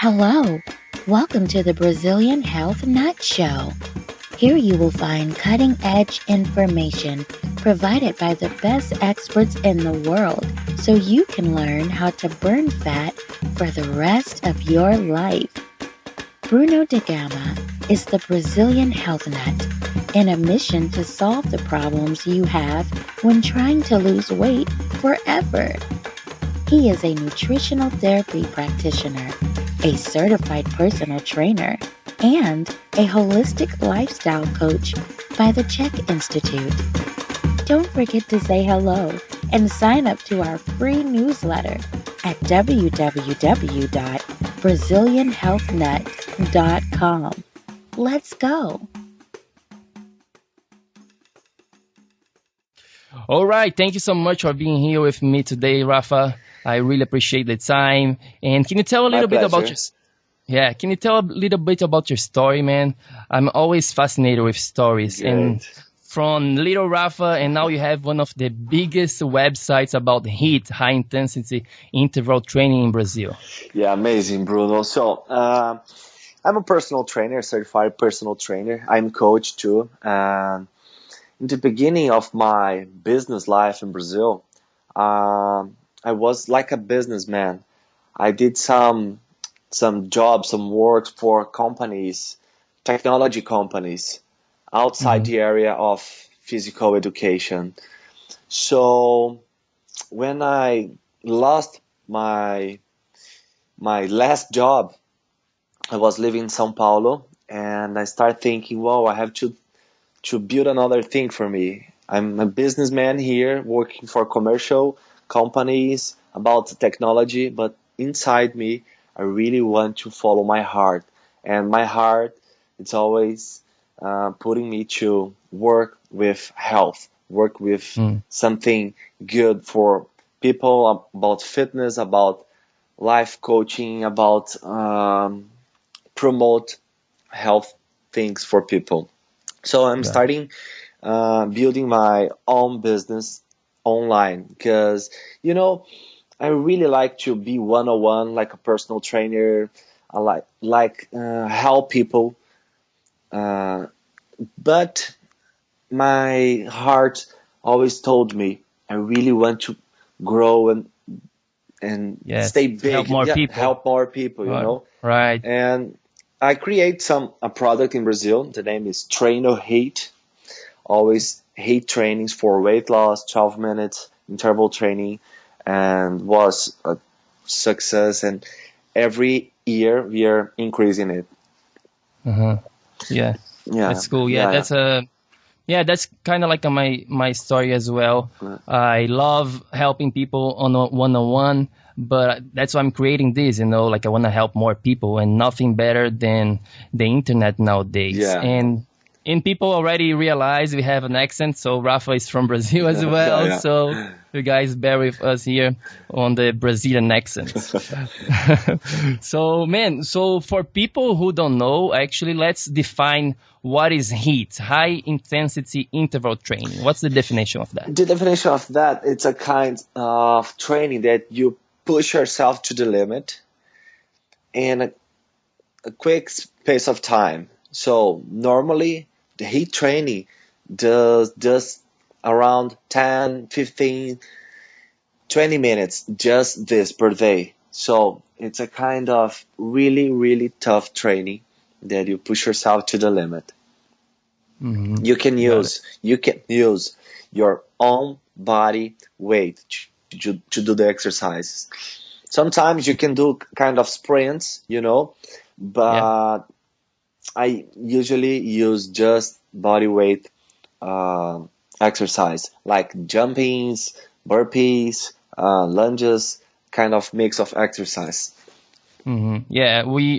Hello, welcome to the Brazilian Health Nut Show. Here you will find cutting edge information provided by the best experts in the world so you can learn how to burn fat for the rest of your life. Bruno de Gama is the Brazilian health nut in a mission to solve the problems you have when trying to lose weight forever. He is a nutritional therapy practitioner, a certified personal trainer, and a holistic lifestyle coach by the Czech Institute. Don't forget to say hello and sign up to our free newsletter at www.brazilianhealthnut.com. Let's go. All right. Thank you so much for being here with me today, Rafa. I really appreciate the time. And can you tell a little bit about can you tell a little bit about your story, man? I'm always fascinated with stories. Great. And from little Rafa, and now you have one of the biggest websites about HIIT, high intensity interval training in Brazil. Yeah, amazing, Bruno. So I'm a personal trainer, certified personal trainer. I'm coach too. And in the beginning of my business life in Brazil, I was like a businessman. I did some jobs, some work for companies, technology companies, outside the area of physical education. So when I lost my last job, I was living in São Paulo, and I started thinking, wow, I have to build another thing for me. I'm a businessman here working for commercial companies about technology, but inside me, I really want to follow my heart. And my heart, it's always putting me to work with health, work with something good for people, about fitness, about life coaching, about promote health things for people. So I'm starting building my own business online because, I really like to be one-on-one, like a personal trainer. I like help people. But my heart always told me I really want to grow and stay big. Help more people. Help more people, Right. And I create a product in Brazil. The name is Trainer HIIT. Always HIIT trainings for weight loss, 12 minutes interval training, and was a success. And every year we are increasing it. Yeah, that's cool. That's kind of like my story as well. I love helping people on a one-on-one, but that's why I'm creating this. Like I want to help more people, and nothing better than the internet nowadays. And people already realize we have an accent, so Rafa is from Brazil as well. So you guys bear with us here on the Brazilian accent. So for people who don't know, actually, let's define what is HIIT, high intensity interval training. What's the definition of that? The definition of that, it's a kind of training that you push yourself to the limit in a quick space of time. So normally the HIIT training does just around 10, 15, 20 minutes, just this per day. So it's a kind of really, really tough training that you push yourself to the limit. You can use your own body weight to do the exercises. Sometimes you can do kind of sprints, but I usually use just body weight exercise, like jumpings, burpees, lunges, kind of mix of exercise. I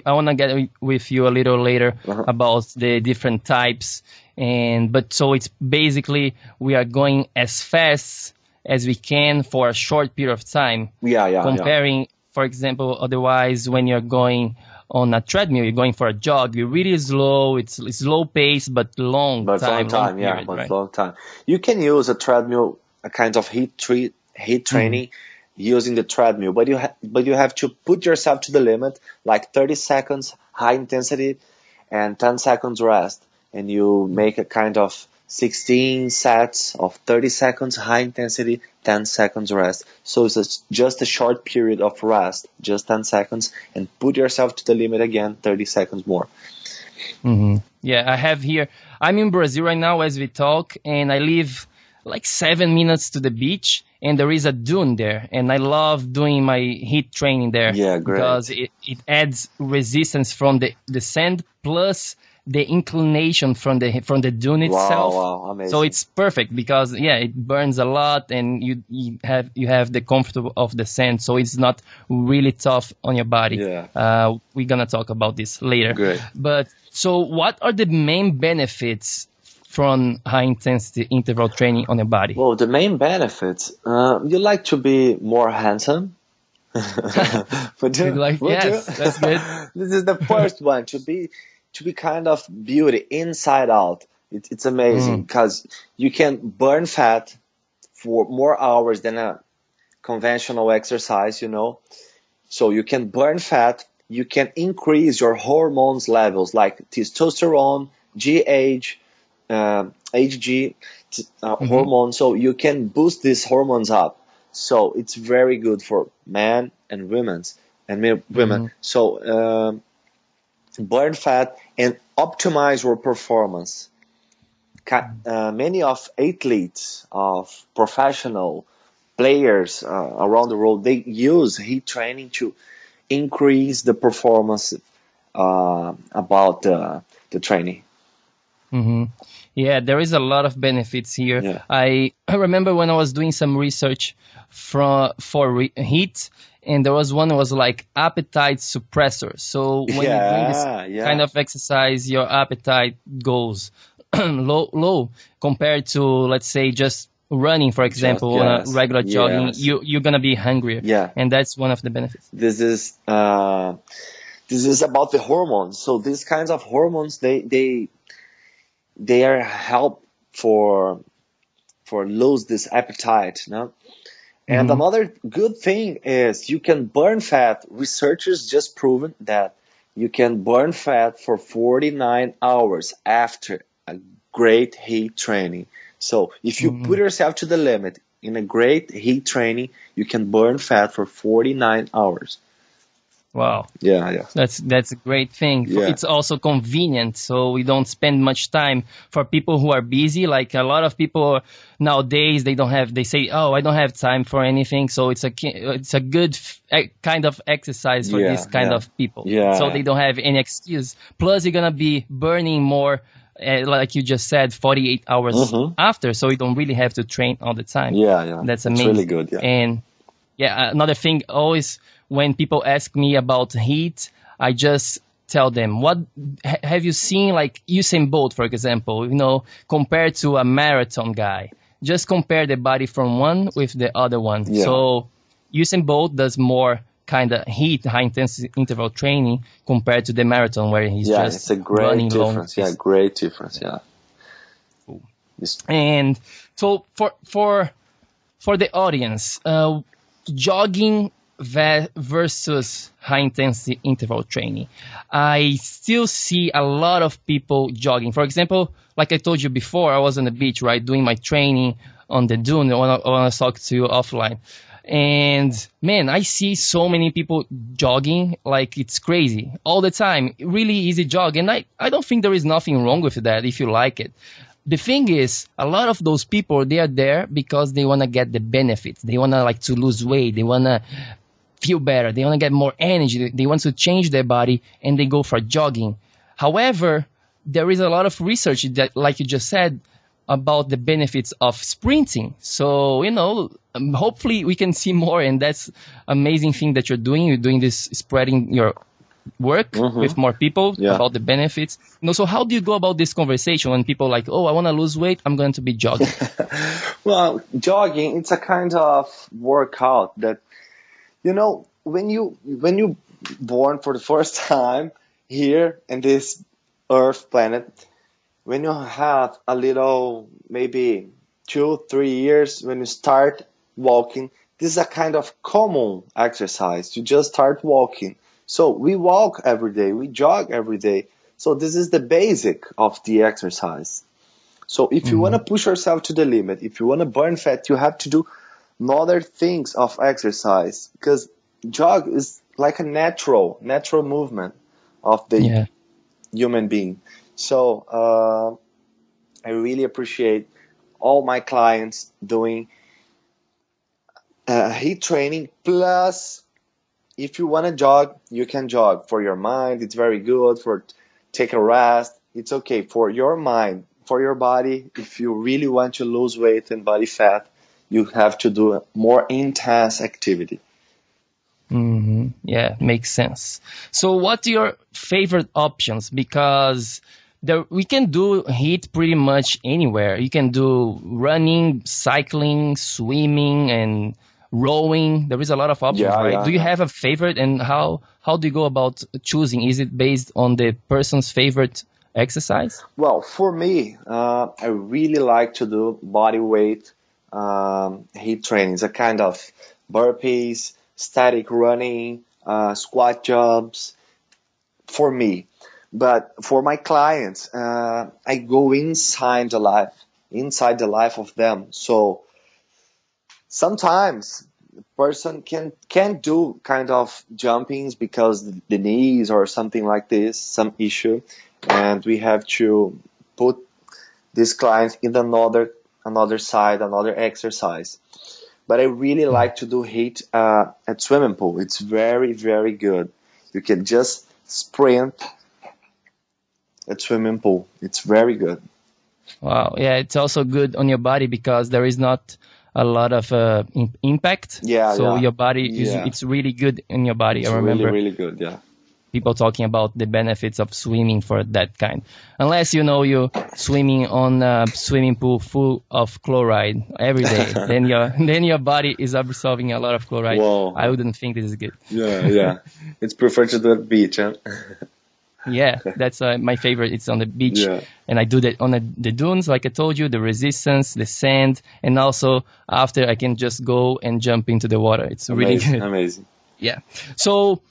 want to get with you a little later about the different types. So it's basically we are going as fast as we can for a short period of time. Comparing, for example, otherwise when you're going on a treadmill, you're going for a jog, you're really slow, it's slow pace, but long time. Long time. You can use a treadmill, a kind of HIIT training using the treadmill, but you have to put yourself to the limit, like 30 seconds high intensity and 10 seconds rest, and you make a kind of 16 sets of 30 seconds high intensity, 10 seconds rest. So it's just a short period of rest, just 10 seconds, and put yourself to the limit again, 30 seconds more. Mm-hmm. Yeah, I have here. I'm in Brazil right now as we talk, and I live like 7 minutes to the beach, and there is a dune there, and I love doing my HIIT training there. Yeah, great. Because it adds resistance from the sand plus the inclination from the dune itself. Wow, amazing. So it's perfect because it burns a lot, and you have the comfort of the sand, so it's not really tough on your body. Yeah. We're gonna talk about this later. Great. But so what are the main benefits from high intensity interval training on your body? Well, the main benefits, you like to be more handsome. Yes, that's good. This is the first one, to be kind of beauty inside out. It's amazing because you can burn fat for more hours than a conventional exercise, So you can burn fat, you can increase your hormones levels like testosterone, GH, HG hormone. So you can boost these hormones up. So it's very good for men and women. So burn fat and optimize your performance. Many of athletes, of professional players around the world, they use HIIT training to increase the performance about the training. Mm-hmm. Yeah, there is a lot of benefits here. Yeah. I remember when I was doing some research for HIIT, and there was one that was like appetite suppressor. So when you're doing this kind of exercise, your appetite goes low compared to, let's say, just running, for example, on a regular jogging. You're gonna be hungrier. Yeah. And that's one of the benefits. This is about the hormones. So these kinds of hormones, they are help for lose this appetite, no? And another good thing is you can burn fat. Researchers just proven that you can burn fat for 49 hours after a great HIIT training. So if you put yourself to the limit in a great HIIT training, you can burn fat for 49 hours. Wow. Yeah. That's a great thing. Yeah. It's also convenient, so we don't spend much time. For people who are busy, like a lot of people nowadays, they say, "Oh, I don't have time for anything." So it's a good kind of exercise for this kind of people. Yeah. So they don't have any excuse. Plus, you're gonna be burning more, like you just said, 48 hours after. So you don't really have to train all the time. Yeah. That's amazing. It's really good. Yeah. And another thing, always when people ask me about HIIT, I just tell them, what have you seen, like Usain Bolt, for example, compared to a marathon guy? Just compare the body from one with the other one. Yeah. So Usain Bolt does more kind of HIIT, high intensity interval training, compared to the marathon where he's just it's a great running difference. long. Yeah, great difference. Yeah. Cool. And so for the audience, jogging versus high intensity interval training, I still see a lot of people jogging. For example, like I told you before, I was on the beach, right, doing my training on the dune. I want to talk to you offline. And man, I see so many people jogging like it's crazy all the time. Really easy jog. And I don't think there is nothing wrong with that if you like it. The thing is, a lot of those people, they are there because they want to get the benefits. They want to lose weight. They want to feel better. They want to get more energy. They want to change their body, and they go for jogging. However, there is a lot of research that, like you just said, about the benefits of sprinting. So, hopefully we can see more, and that's amazing thing that you're doing. You're doing this, spreading your work with more people about the benefits. So how do you go about this conversation when people are like, oh, I want to lose weight, I'm going to be jogging? Well, jogging, it's a kind of workout that, when you born for the first time here in this Earth planet, when you have a little, maybe 2-3 years, when you start walking, this is a kind of common exercise to just start walking. So we walk every day, we jog every day. So this is the basic of the exercise. So if you want to push yourself to the limit, if you want to burn fat, you have to do other things of exercise, because jog is like a natural movement of the human being. So I really appreciate all my clients doing HIIT training. Plus, if you want to jog, you can jog. For your mind, it's very good. For take a rest, it's okay. For your mind, for your body, if you really want to lose weight and body fat, you have to do a more intense activity. Yeah, makes sense. So what are your favorite options? Because we can do HIIT pretty much anywhere. You can do running, cycling, swimming, and rowing. There is a lot of options, right? Yeah, do you have a favorite, and how do you go about choosing? Is it based on the person's favorite exercise? Well, for me, I really like to do body weight HIIT training. It's a kind of burpees, static running, squat jumps for me. But for my clients, I go inside the life of them. So sometimes the person can't do kind of jumpings because the knees or something like this, some issue, and we have to put this client in another side, another exercise. But I really like to do HIIT at swimming pool. It's very, very good. You can just sprint at swimming pool. It's very good. Wow. Yeah, it's also good on your body because there is not a lot of impact. So your body it's really good in your body. It's I remember really, really good. Yeah. People talking about the benefits of swimming for that kind. Unless you're swimming on a swimming pool full of chloride every day, then your body is absorbing a lot of chloride. Whoa. I wouldn't think this is good. Yeah. It's preferred to do at beach, huh? Yeah, that's my favorite. It's on the beach, and I do that on the dunes, like I told you, the resistance, the sand, and also after I can just go and jump into the water. It's really good. Amazing. Yeah. So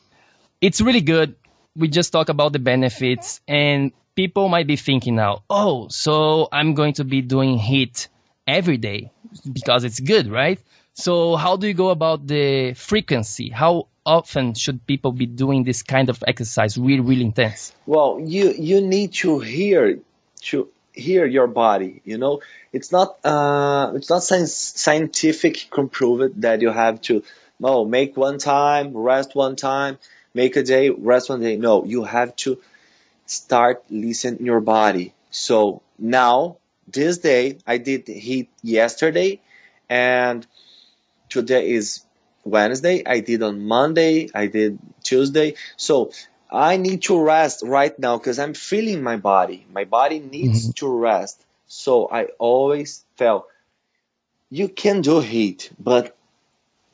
it's really good. We just talk about the benefits, and people might be thinking now, oh, so I'm going to be doing HIIT every day because it's good, right? So how do you go about the frequency? How often should people be doing this kind of exercise, really, really intense? Well, you need to hear your body. It's not scientific proved that you have to make one time, rest one time, make a day, rest one day. No, you have to start listening your body. So now this day I did HIIT yesterday, and today is Wednesday. I did on Monday. I did Tuesday. So I need to rest right now because I'm feeling my body. My body needs to rest. So I always tell you can do HIIT, but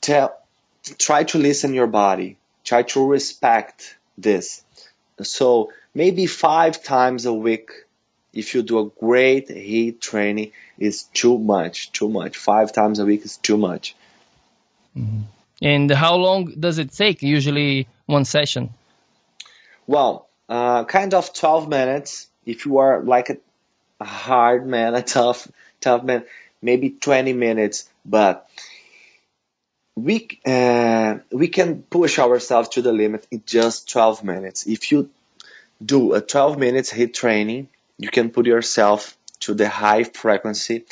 try to listen your body. Try to respect this. So maybe 5 times a week, if you do a great HIIT training, is too much. 5 times a week is too much. And how long does it take, usually one session? Well, kind of 12 minutes. If you are like a hard man, a tough man, maybe 20 minutes. But we can push ourselves to the limit in just 12 minutes. If you do a 12 minutes HIIT training, you can put yourself to the high frequency,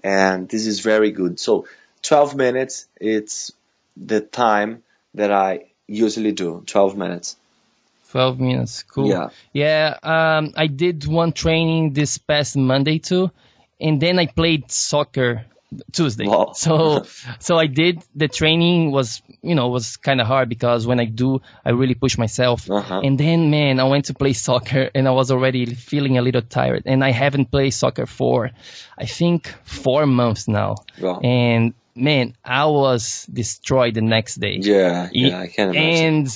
and this is very good. So 12 minutes, it's the time that I usually do, 12 minutes. 12 minutes, cool. Yeah, I did one training this past Monday too, and then I played soccer Tuesday. Wow. So I did, the training was kind of hard because when I do, I really push myself. And then, man, I went to play soccer and I was already feeling a little tired, and I haven't played soccer for, I think, 4 months now. Wow. And man, I was destroyed the next day. Yeah, I can imagine.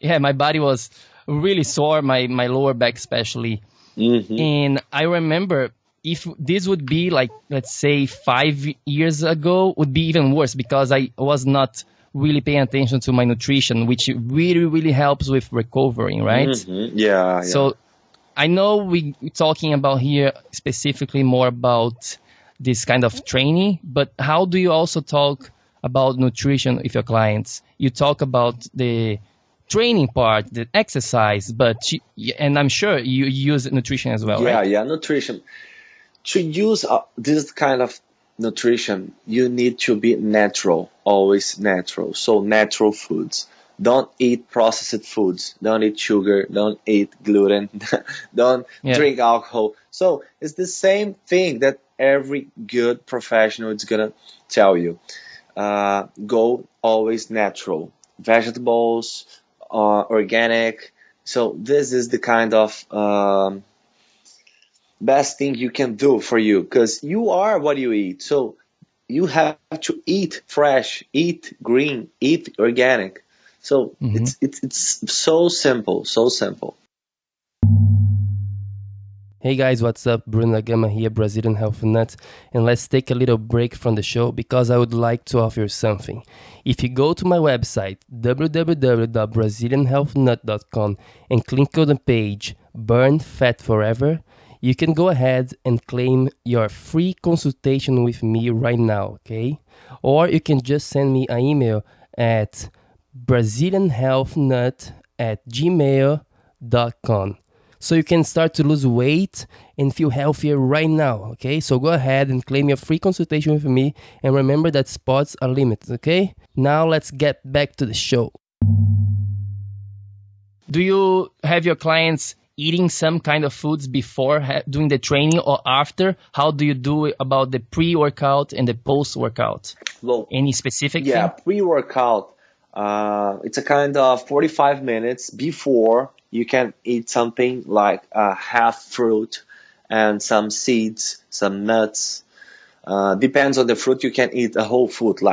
And my body was really sore, my lower back especially. And I remember if this would be like, let's say 5 years ago, would be even worse because I was not really paying attention to my nutrition, which really, really helps with recovering, right? Yeah. So I know we're talking about here specifically more about this kind of training, but how do you also talk about nutrition with your clients? You talk about the training part, the exercise, but and I'm sure you use nutrition as well, right? Yeah, nutrition. To use this kind of nutrition, you need to be natural, always natural. So natural foods. Don't eat processed foods. Don't eat sugar. Don't eat gluten. Don't drink alcohol. So it's the same thing that every good professional is gonna tell you. Go always natural. Vegetables, organic. So this is the kind of best thing you can do for you, because you are what you eat. So you have to eat fresh, eat green, eat organic. So it's so simple, so simple. Hey guys, what's up? Bruno Gama here, Brazilian Health Nut, and let's take a little break from the show because I would like to offer you something. If you go to my website, www.brazilianhealthnut.com, and click on the page Burn Fat Forever, you can go ahead and claim your free consultation with me right now, okay? Or you can just send me an email at brazilianhealthnut@gmail.com. So you can start to lose weight and feel healthier right now, okay? So go ahead and claim your free consultation with me, and remember that spots are limited, okay? Now let's get back to the show. Do you have your clients eating some kind of foods before doing the training or after? How do you do it about the pre-workout and the post-workout? Well, any specific thing? Yeah, pre-workout. It's a kind of 45 minutes before. You can eat something like half fruit and some seeds, some nuts. Depends on the fruit. You can eat a whole fruit,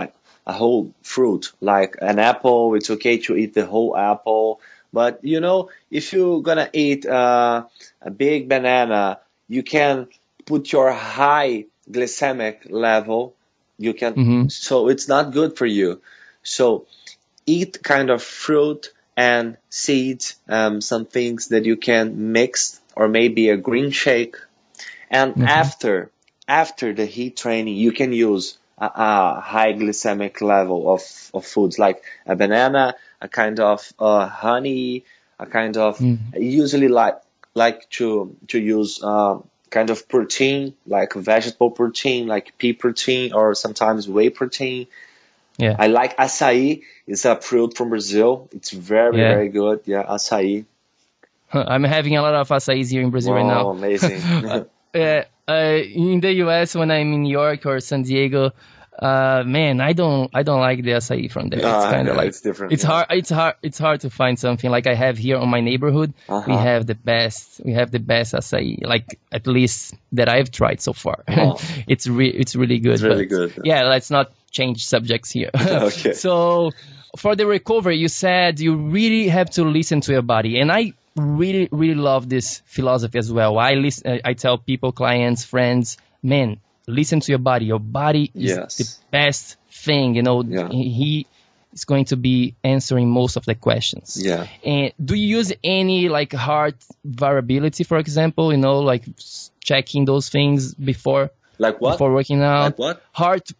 like an apple. It's okay to eat the whole apple. But if you're gonna eat a big banana, you can put your high glycemic level. You can, so it's not good for you. So eat kind of fruit and seeds, some things that you can mix, or maybe a green shake. And after the HIIT training, you can use a high glycemic level of foods like a banana, a kind of honey, a kind of usually like to use kind of protein, like vegetable protein, like pea protein, or sometimes whey protein. Yeah, I like açaí. It's a fruit from Brazil. It's very, very good. Yeah, açaí. I'm having a lot of açaís here in Brazil right now. Amazing. In the US, when I'm in New York or San Diego, man, I don't like the açaí from there. It's kind of like it's different. It's hard. It's hard to find something like I have here on my neighborhood. We have the best açaí, like at least that I've tried so far. It's really good. It's really good. Yeah, let's not change subjects here. Okay. So for the recovery, you said you really have to listen to your body, and I really, really love this philosophy as well. I tell people, clients, friends, man, listen to your body. Your body is the best thing. He is going to be answering most of the questions. Yeah. And do you use any like heart variability, for example? like checking those things before? Like what? Before working out? Like what? Heart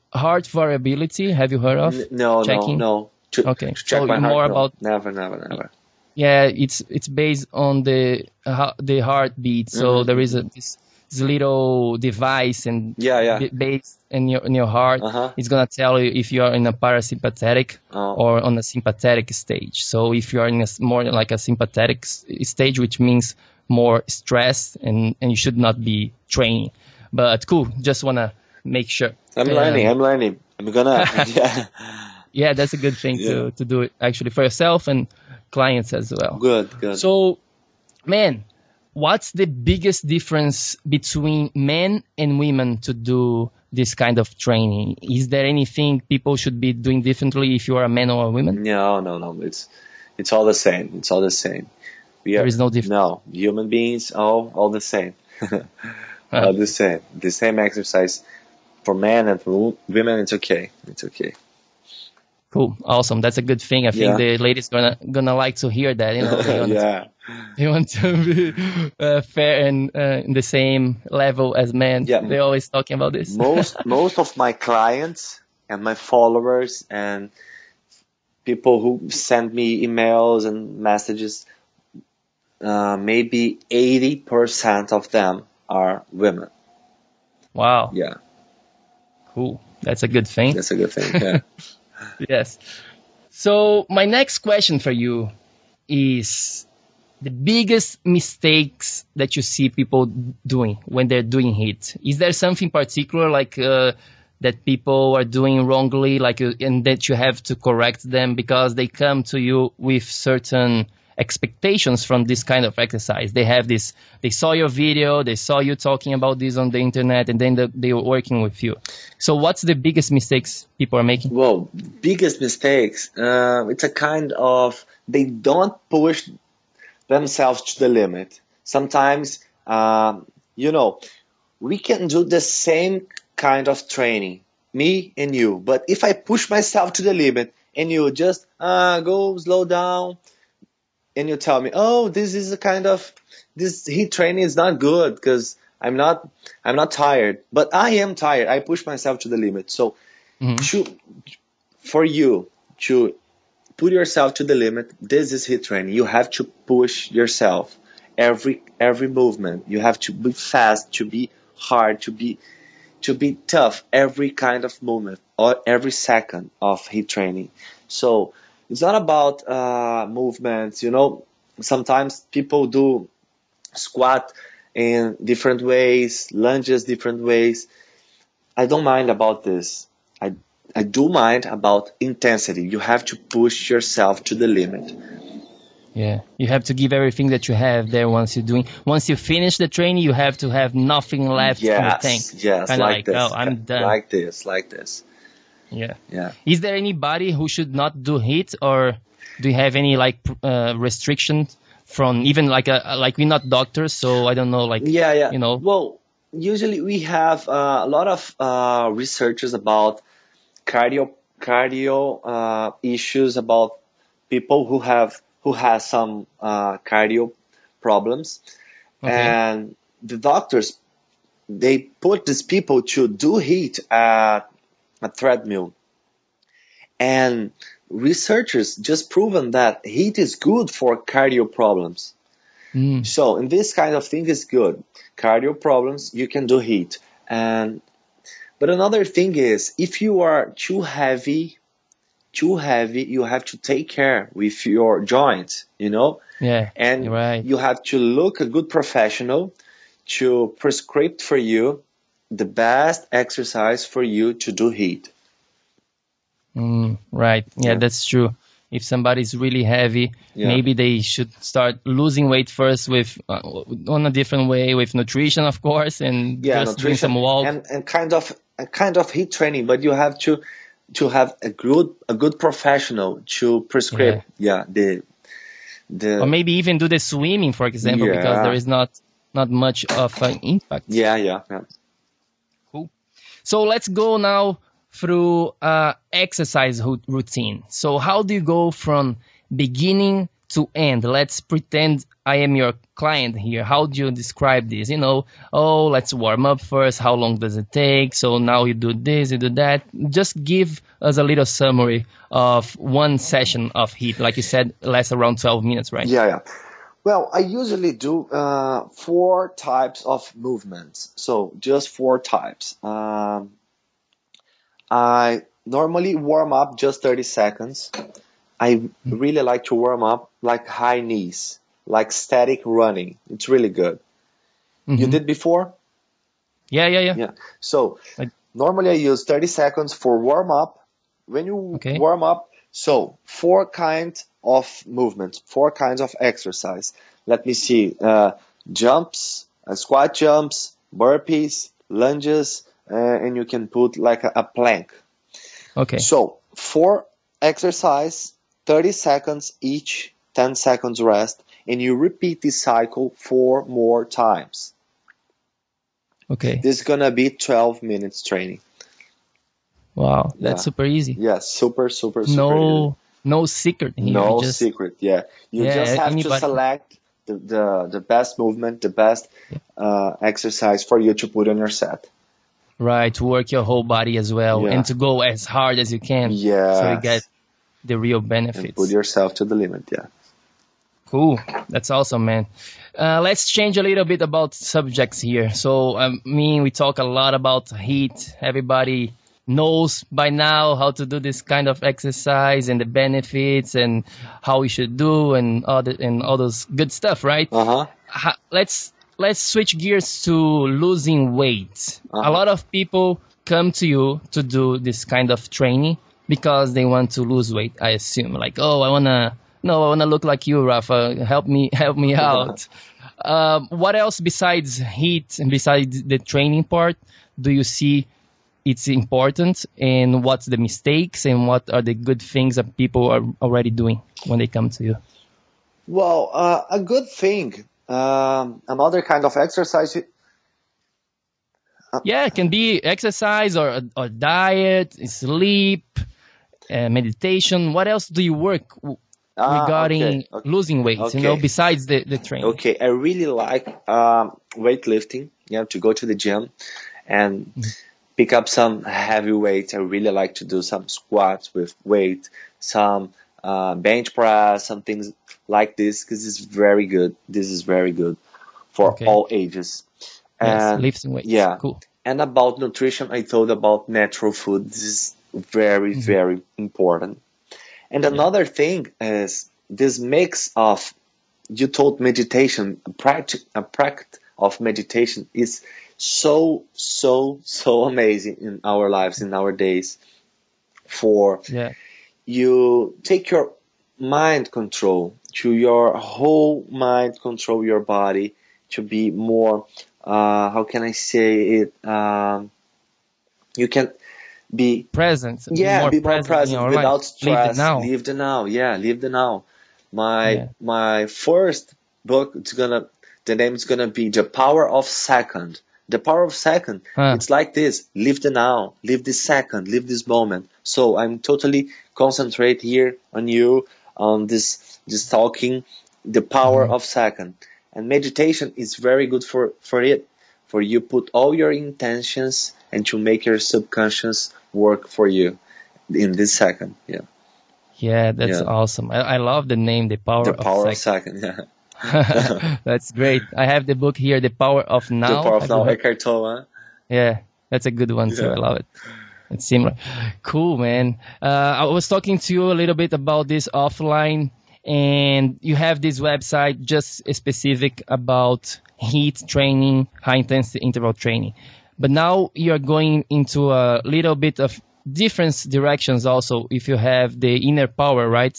variability. Have you heard of? No. Okay. To check my heart, more about never. Yeah, it's based on the heartbeat. So there is this little device and based in your heart. It's gonna tell you if you are in a parasympathetic or on a sympathetic stage. So if you are in more like a sympathetic stage, which means more stress, and you should not be training. But cool, just wanna make sure. I'm learning. I'm gonna. Yeah, that's a good thing to do it actually for yourself and clients as well. Good. So, man, what's the biggest difference between men and women to do this kind of training? Is there anything people should be doing differently if you are a man or a woman? No. It's all the same. There is no difference. No, human beings, all the same. The same exercise for men and for women. It's okay. It's okay. Cool, awesome. That's a good thing. I think the ladies gonna like to hear that. They want to be fair and in the same level as men. Yeah. They're always talking about this. most of my clients and my followers and people who send me emails and messages, maybe 80% of them are women. Wow. Yeah. Cool. That's a good thing. That's a good thing. Yeah. Yes. So my next question for you is the biggest mistakes that you see people doing when they're doing HIIT. Is there something particular that people are doing wrongly, and that you have to correct them because they come to you with certain expectations from this kind of exercise? They saw your video, they saw you talking about this on the internet, and then they were working with you. So what's the biggest mistakes people are making? Well, biggest mistakes, it's a kind of, they don't push themselves to the limit. Sometimes, we can do the same kind of training, me and you, but if I push myself to the limit and you just go slow down, and you tell me, oh, this HIIT training is not good because I'm not tired, but I am tired. I push myself to the limit. So for you to put yourself to the limit, this is HIIT training. You have to push yourself every movement. You have to be fast, to be hard, to be tough every kind of movement or every second of HIIT training. So it's not about movements, Sometimes people do squat in different ways, lunges different ways. I don't mind about this. I do mind about intensity. You have to push yourself to the limit. Yeah, you have to give everything that you have there once you finish the training, you have to have nothing left in the tank. Yes, like this. Oh, I'm done. Like this. Yeah. Is there anybody who should not do HIIT, or do you have any restrictions from even we're not doctors, so I don't know Well, usually we have a lot of researchers about cardio issues, about people who has some cardio problems, and the doctors, they put these people to do HIIT at a treadmill, and researchers just proven that HIIT is good for cardio problems. So in this kind of thing is good. Cardio problems, you can do HIIT. But another thing is, if you are too heavy, you have to take care with your joints, Yeah. And right. You have to look a good professional to prescribe for you the best exercise for you to do HIIT. Right. Yeah, that's true. If somebody's really heavy, maybe they should start losing weight first with on a different way, with nutrition, of course, and just doing some walk and kind of HIIT training. But you have to have a good professional to prescribe. Or maybe even do the swimming, for example, because there is not much of an impact. Yeah. Cool. So let's go now through exercise routine. So how do you go from beginning to end? Let's pretend I am your client here. How do you describe this? Let's warm up first. How long does it take? So now you do this, you do that. Just give us a little summary of one session of HIIT. Like you said, lasts around 12 minutes, right? Yeah. Well, I usually do 4 types of movements. So just 4 types. I normally warm up just 30 seconds. I really like to warm up like high knees, like static running. It's really good. You did before? Yeah. So normally I use 30 seconds for warm up. When you warm up, so 4 kinds of movements, 4 kinds of exercise. Let me see. Jumps, squat jumps, burpees, lunges, and you can put like a plank. Okay. So 4 exercise, 30 seconds each, 10 seconds rest, and you repeat this cycle 4 more times. Okay. This is gonna be 12 minutes training. Wow, that's super easy. Yeah, super easy. No secret here. No secret. Yeah, you just have to select the best movement, the best exercise for you to put on your set. Right, to work your whole body as well, and to go as hard as you can. Yeah. So you get the real benefits. And put yourself to the limit. Yeah. Cool. That's awesome, man. Let's change a little bit about subjects here. So, we talk a lot about HIIT. Everybody knows by now how to do this kind of exercise and the benefits and how we should do and all those good stuff, right? Let's switch gears to losing weight. A lot of people come to you to do this kind of training because they want to lose weight, I assume. Like, oh, I wanna look like you, Rafa. Help me out. What else besides HIIT and besides the training part do you see it's important, and what's the mistakes and what are the good things that people are already doing when they come to you? Well, a good thing, another kind of exercise. It can be exercise or diet, sleep, meditation. What else do you work regarding losing weight, besides the training? Okay, I really like weightlifting, to go to the gym and pick up some heavy weights. I really like to do some squats with weight, some bench press, some things like this, because it's very good. This is very good for all ages. And lifting weights. Yeah, cool. And about nutrition, I thought about natural food. This is very, very important. And another thing is this mix of, you told meditation, a practice of meditation is so amazing in our lives, in our days. For you take your mind control, to your whole mind control your body to be more, how can I say it? You can be present. Be more present without stress. Live the now. Live the now. My first book, the name is gonna be The Power of Second. The Power of Second. It's like this: live the now, live this second, live this moment. So I'm totally concentrate here on you, on this talking. The power of second, and meditation is very good for it. For you put all your intentions and to make your subconscious work for you in this second. Yeah, that's awesome. I love the name, The Power of Second. That's great. I have the book here, The Power of Now. The Power of Now, Eckhart Tolle. Yeah, that's a good one too. I love it. It's similar. Cool, man. I was talking to you a little bit about this offline, and you have this website just specific about HIIT training, high intensity interval training. But now you're going into a little bit of different directions also. If you have the inner power, right?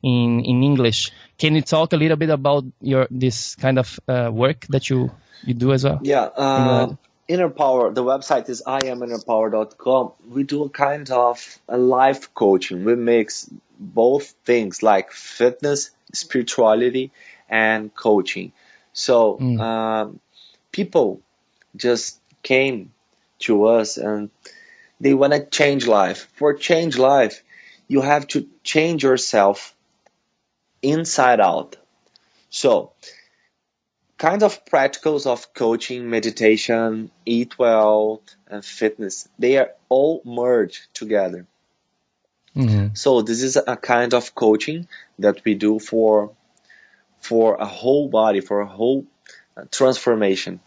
In English. Can you talk a little bit about this kind of work that you do as well? Yeah. Inner Power, the website is iaminnerpower.com. We do a kind of a life coaching. We mix both things like fitness, spirituality, and coaching. So people just came to us and they want to change life. For change life, you have to change yourself inside out. So kind of practicals of coaching, meditation, eat well, and fitness, they are all merged together. So this is a kind of coaching that we do for a whole body, for a whole transformation.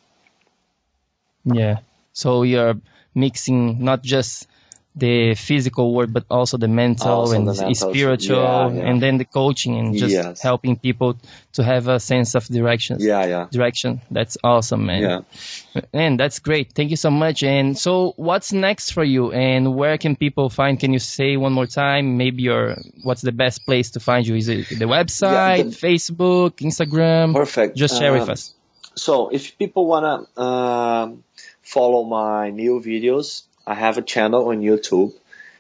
Yeah. So you're mixing not just the physical work, but also the mental and the spiritual, and then the coaching and just helping people to have a sense of direction. Direction. That's awesome, man. And that's great. Thank you so much. And so what's next for you, and where can people find? Can you say one more time, maybe what's the best place to find you? Is it the website, Facebook, Instagram? Perfect. Just share with us. So if people want to follow my new videos, I have a channel on YouTube.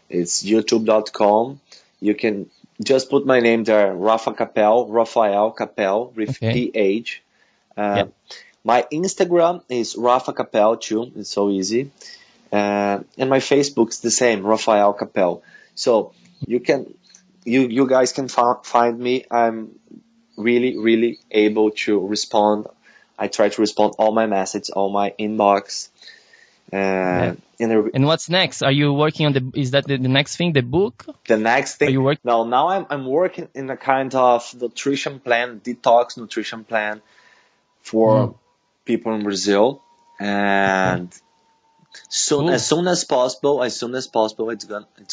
It's youtube.com. You can just put my name there, Rafael Capel, with PH. My My Instagram is Rafa Capel too. It's so easy. And my Facebook's the same, Rafael Capel. So you guys can find me. I'm really able to respond. I try to respond all my messages, all my inbox. And what's next? Are you working on is that the next thing, the book? The next thing? Are you working? No, now I'm working in a kind of nutrition plan, detox nutrition plan for people in Brazil. And as soon as possible, it's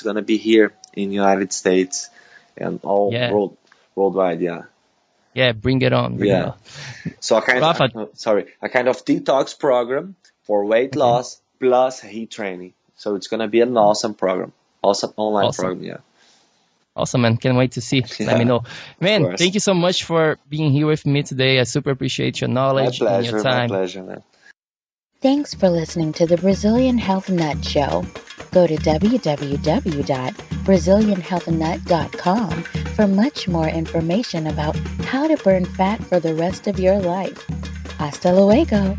gonna be here in United States and all worldwide. Yeah, bring it on. Bring it on. So a kind of detox program for weight loss plus HIIT training. So it's gonna be an awesome program, awesome online program. Awesome, man. Can't wait to see. Let me know. Man, thank you so much for being here with me today. I super appreciate your knowledge and your time. My pleasure, man. Thanks for listening to the Brazilian Health Nut Show. Go to www.brazilianhealthnut.com for much more information about how to burn fat for the rest of your life. Hasta luego.